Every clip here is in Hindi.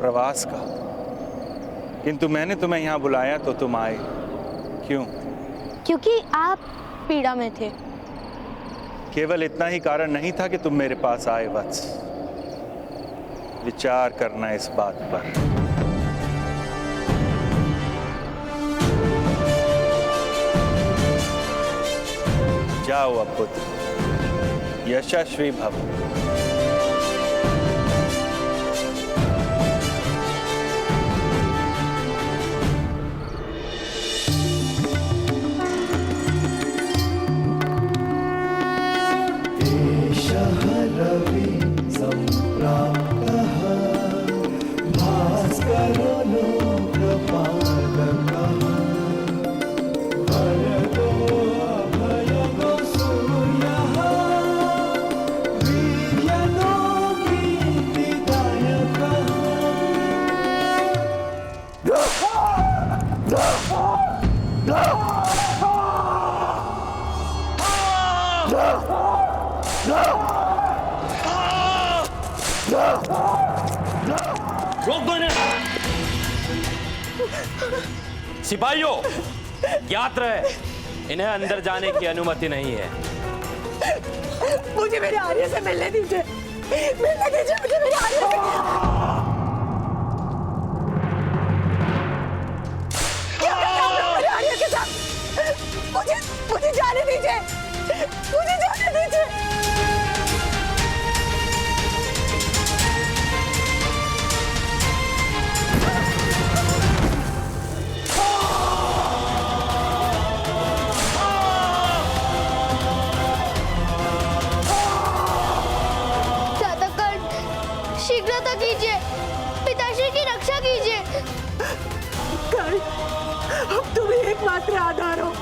प्रवास का, किंतु मैंने तुम्हें यहाँ बुलाया तो तुम आए। क्यों? क्योंकि आप पीड़ा में थे। केवल इतना ही कारण नहीं था कि तुम मेरे पास आए वत्स। विचार करना इस बात पर। जाओ अब पुत्र, यशस्वी भव। रवि संप्राप्तः भास्करो लोकपालकः वरदो अभयगो सूर्यः वीर्यनो कीर्तिदायकः। रोक दो इन्हें। सिपाहियों, ज्ञात रहे इन्हें अंदर जाने की अनुमति नहीं है। मुझे मेरे आर्य से मिलने दीजिए, मिलने दीजिए मुझे मेरे आर्य से। क्या करना है मेरे आर्य के साथ? मुझे जाने दीजिए, मुझे जाने दीजिए। शीघ्रता कीजिए, पिताश्री की रक्षा कीजिए। कर्ण, अब तुम ही एकमात्र आधार हो।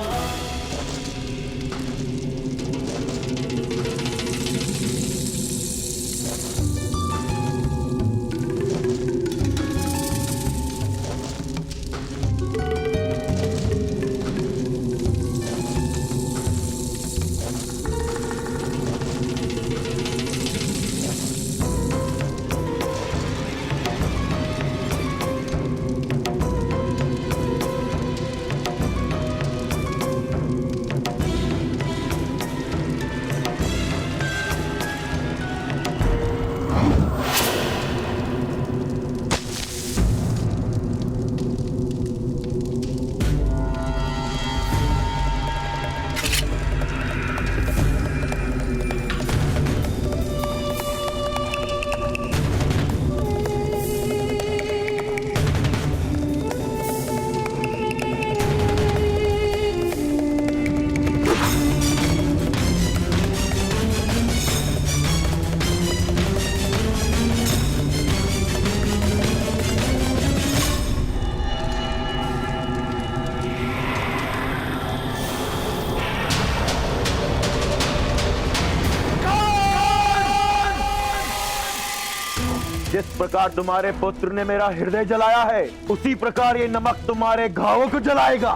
जिस प्रकार तुम्हारे पुत्र ने मेरा हृदय जलाया है, उसी प्रकार ये नमक तुम्हारे घावों को जलाएगा।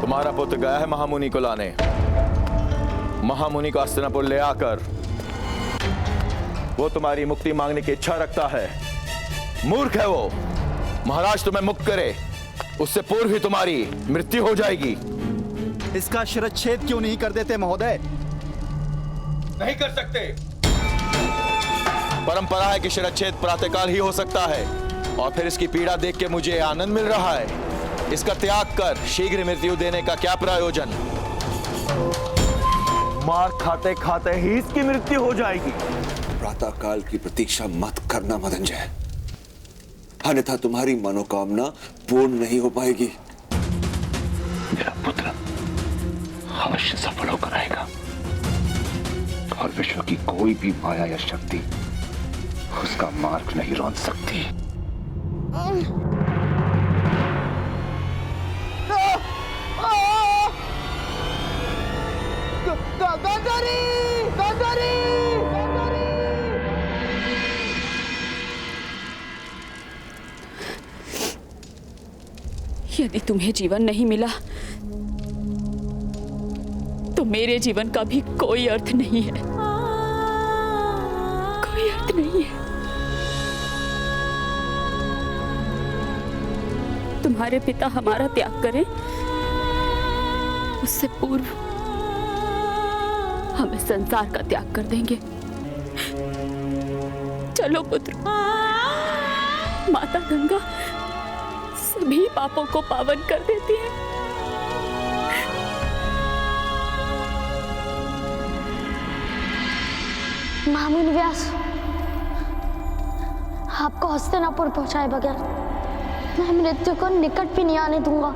तुम्हारा पुत्र गया है महामुनि को लाने। महामुनि को हस्तिनापुर ले आकर वो तुम्हारी मुक्ति मांगने की इच्छा रखता है। मूर्ख है वो। महाराज तुम्हें मुक्त करे उससे पूर्व ही तुम्हारी मृत्यु हो जाएगी। इसका शिरच्छेद क्यों नहीं कर देते महोदय? नहीं कर सकते। परंपरा है कि शिरच्छेद प्रातःकाल ही हो सकता है, और फिर इसकी पीड़ा देख के मुझे आनंद मिल रहा है। इसका त्याग कर शीघ्र मृत्यु देने का क्या प्रयोजन? मार खाते खाते ही इसकी मृत्यु हो जाएगी। प्रातःकाल की प्रतीक्षा मत करना मदनजय, अन्यथा तुम्हारी मनोकामना पूर्ण नहीं हो पाएगी। मेरा पुत्र अवश्य सफल होकर आएगा, और विश्व की कोई भी माया या शक्ति उसका मार्ग नहीं रोक सकती। यदि तुम्हें जीवन नहीं मिला तो मेरे जीवन का भी कोई अर्थ नहीं है। नहीं है। तुम्हारे पिता हमारा त्याग करें उससे पूर्व हम इस संसार का त्याग कर देंगे। चलो पुत्र, माता गंगा सभी पापों को पावन कर देती है। महामुनि व्यास, आपको हस्तिनापुर पहुंचाए बगैर मैं मृत्यु को निकट भी नहीं आने दूंगा।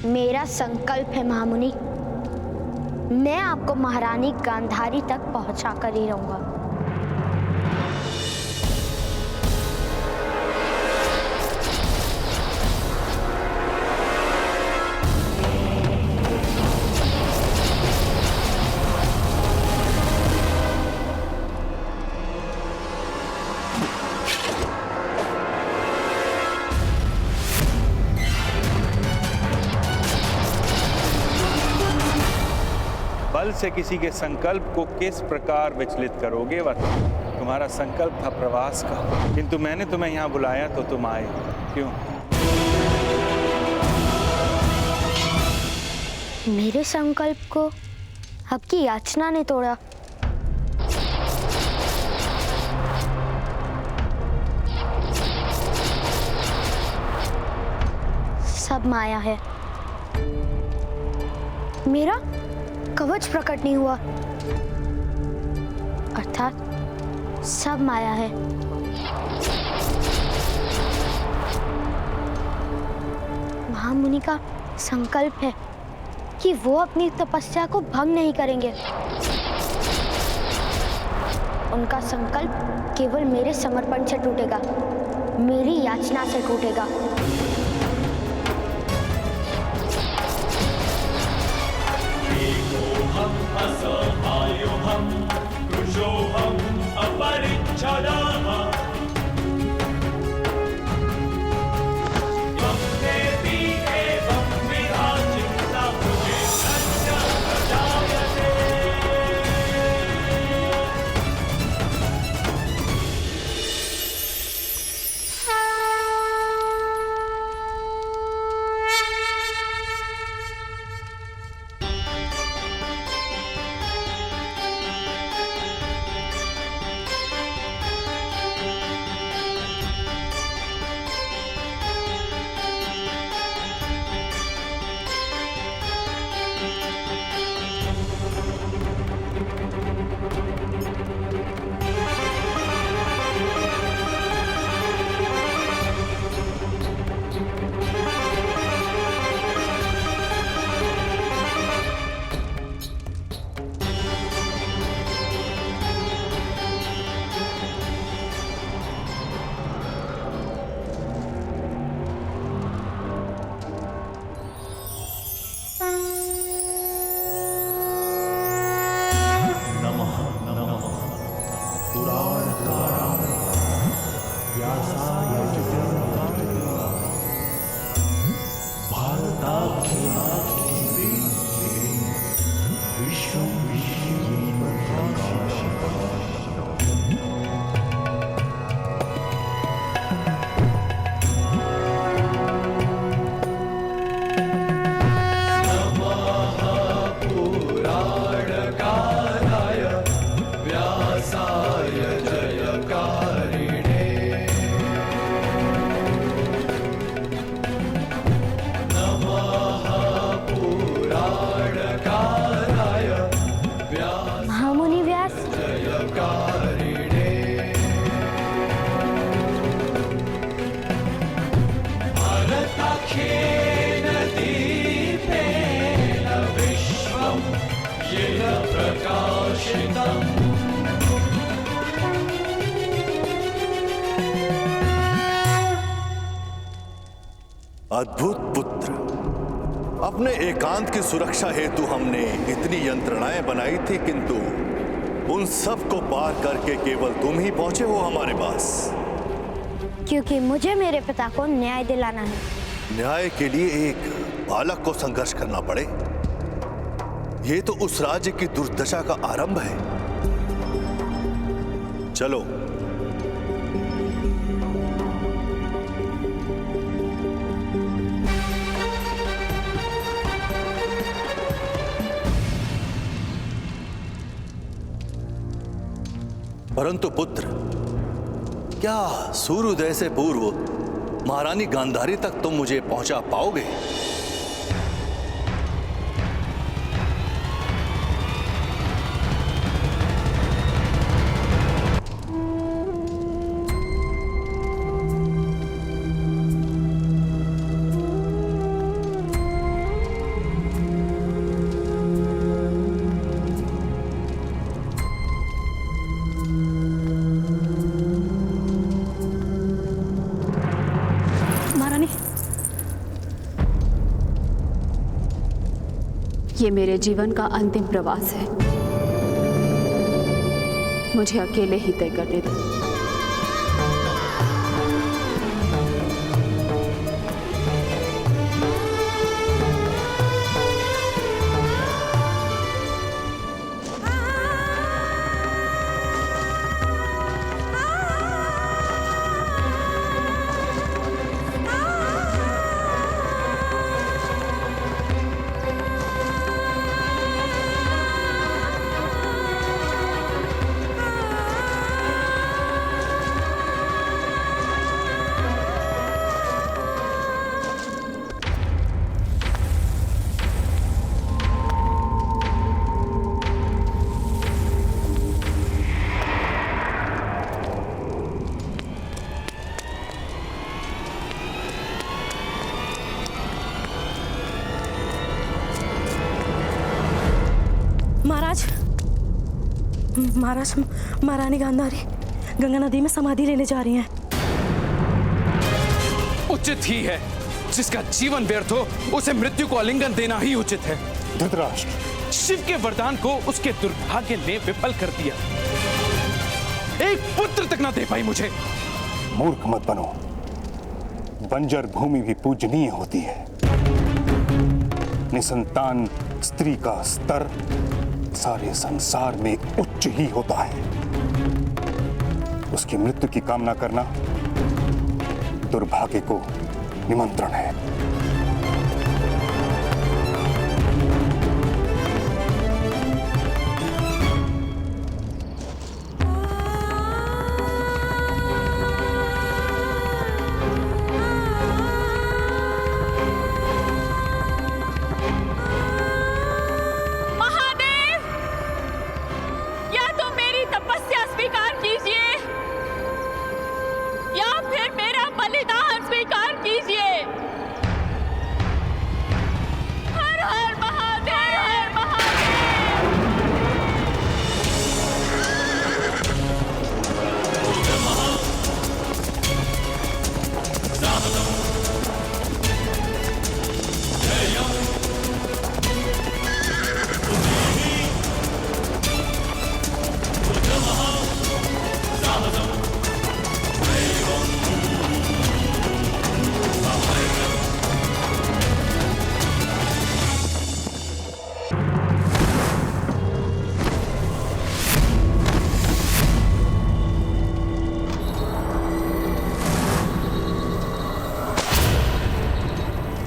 मेरा संकल्प है महामुनि, मैं आपको महारानी गांधारी तक पहुंचा कर ही रहूंगा। बल से किसी के संकल्प को किस प्रकार विचलित करोगे? वह तुम्हारा संकल्प था प्रवास का, किंतु मैंने तुम्हें यहाँ बुलाया तो तुम आए क्यों? मेरे संकल्प को आपकी याचना ने तोड़ा। सब माया है। मेरा कवच प्रकट नहीं हुआ, अर्थात सब माया है। महामुनि का संकल्प है कि वो अपनी तपस्या को भंग नहीं करेंगे। उनका संकल्प केवल मेरे समर्पण से टूटेगा, मेरी याचना से टूटेगा। असहायोऽहं कृशोऽहम् अपरिच्छदाः त्वं देवी एवं विधाचिन्ता मुझे सत्य प्रजायते। अद्भुत पुत्र, अपने एकांत की सुरक्षा हेतु हमने इतनी यंत्रणाएं बनाई थी, किंतु उन सब को पार करके केवल तुम ही पहुंचे हो हमारे पास। क्योंकि मुझे मेरे पिता को न्याय दिलाना है। न्याय के लिए एक बालक को संघर्ष करना पड़े, ये तो उस राज्य की दुर्दशा का आरंभ है। चलो। परंतु पुत्र, क्या सूर्योदय से पूर्व महारानी गांधारी तक तुम मुझे पहुंचा पाओगे? ये मेरे जीवन का अंतिम प्रवास है। मुझे अकेले ही तय करने दो। महाराज, महारानी गांधारी गंगा नदी में समाधि लेने जा रही हैं। उचित ही है, जिसका जीवन व्यर्थ हो उसे मृत्यु को आलिंगन देना ही उचित है। धृतराष्ट्र, शिव के वरदान को उसके दुर्भाग्य ने विफल कर दिया। एक पुत्र तक ना दे पाई मुझे। मूर्ख मत बनो, बंजर भूमि भी पूजनीय होती है। निसंतान स्त्री का स्तर सारे संसार में उच्च ही होता है। उसकी मृत्यु की कामना करना दुर्भाग्य को निमंत्रण है।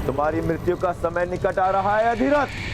तुम्हारी मृत्यु का समय निकट आ रहा है अधिरथ।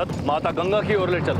रथ माता गंगा की ओर ले चलो।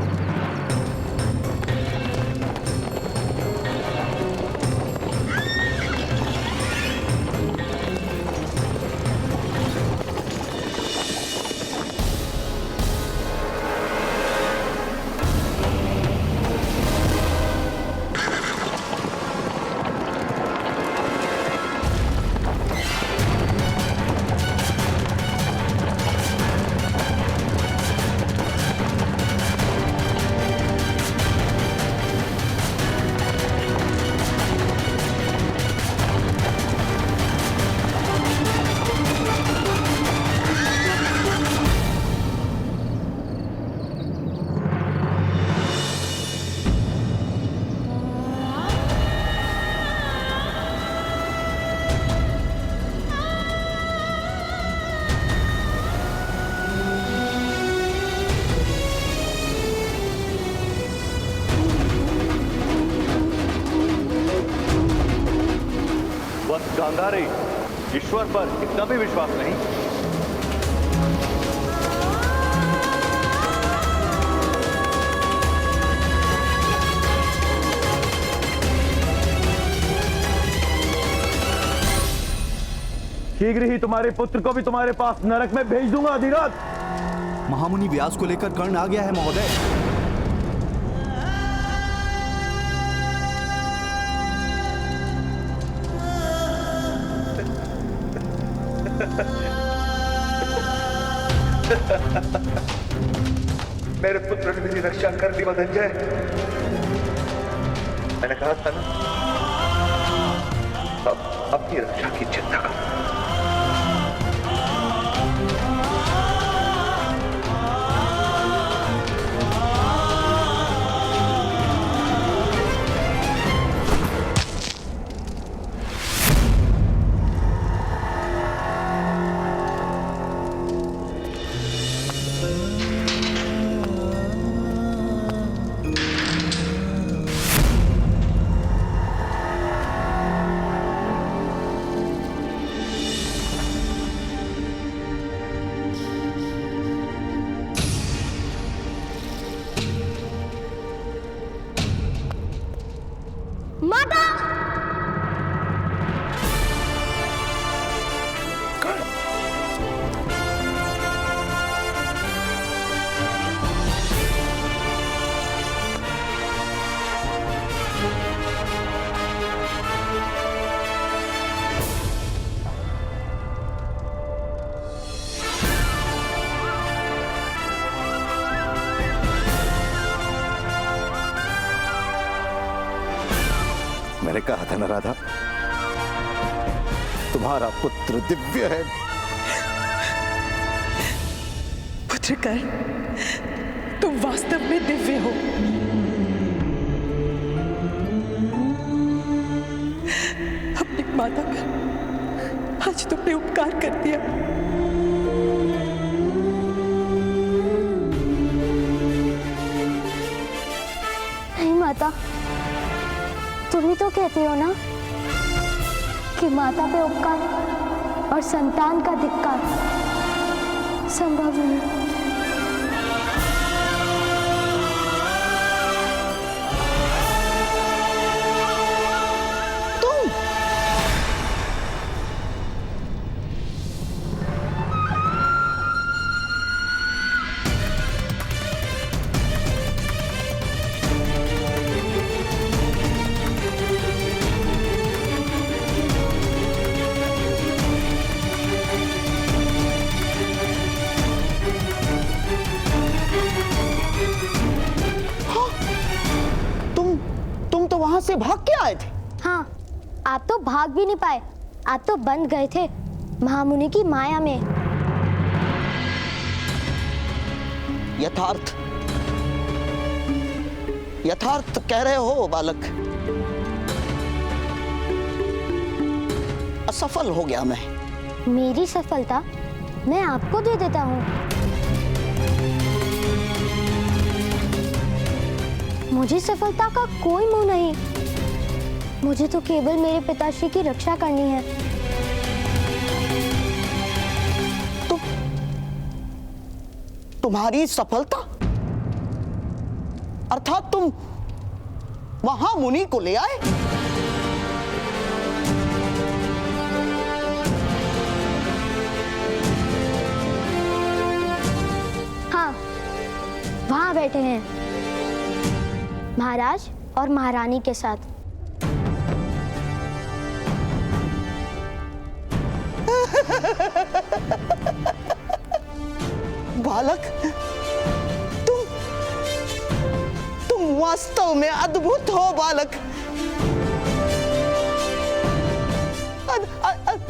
बस गांधारी, ईश्वर पर इतना भी विश्वास नहीं। शीघ्र ही तुम्हारे पुत्र को भी तुम्हारे पास नरक में भेज दूंगा अधिराज। महामुनि व्यास को लेकर कर्ण आ गया है महोदय। मेरे पुत्र ने मेरी रक्षा कर दी मदनजय। मैंने कहा था ना, अब अपनी रक्षा की चिंता करो। मैंने कहा था ना राधा, तुम्हारा पुत्र दिव्य है। पुत्र कर्ण, तुम वास्तव में दिव्य हो। अपनी माता पर आज तुमने उपकार कर दिया। नहीं माता, तुम ही तो कहती हो ना कि माता पे उपकार और संतान का धिक्कार संभव नहीं। वहां से भाग के आए थे? हाँ, आप तो भाग भी नहीं पाए, आप तो बंध गए थे महामुनि की माया में। यथार्थ कह रहे हो बालक। असफल हो गया मैं। मेरी सफलता मैं आपको दे देता हूँ। मुझे सफलता का कोई मोह नहीं। मुझे तो केवल मेरे पिताश्री की रक्षा करनी है। तुम्हारी सफलता? अर्थात तुम महामुनि को ले आए? हाँ, वहां बैठे हैं महाराज और महारानी के साथ। बालक, तुम वास्तव में अद्भुत हो बालक।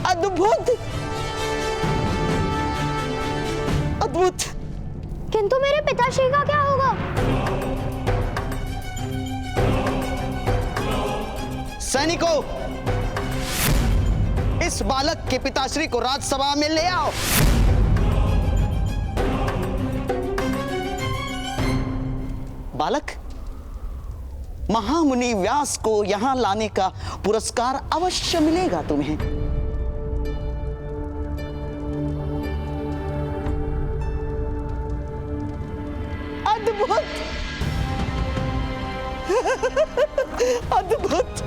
अद्भुत, अद्भुत। किंतु मेरे पिताश्री का क्या होगा? सैनिकों, इस बालक के पिताश्री को राजसभा में ले आओ। बालक, महामुनि व्यास को यहां लाने का पुरस्कार अवश्य मिलेगा तुम्हें। अद्भुत, अद्भुत।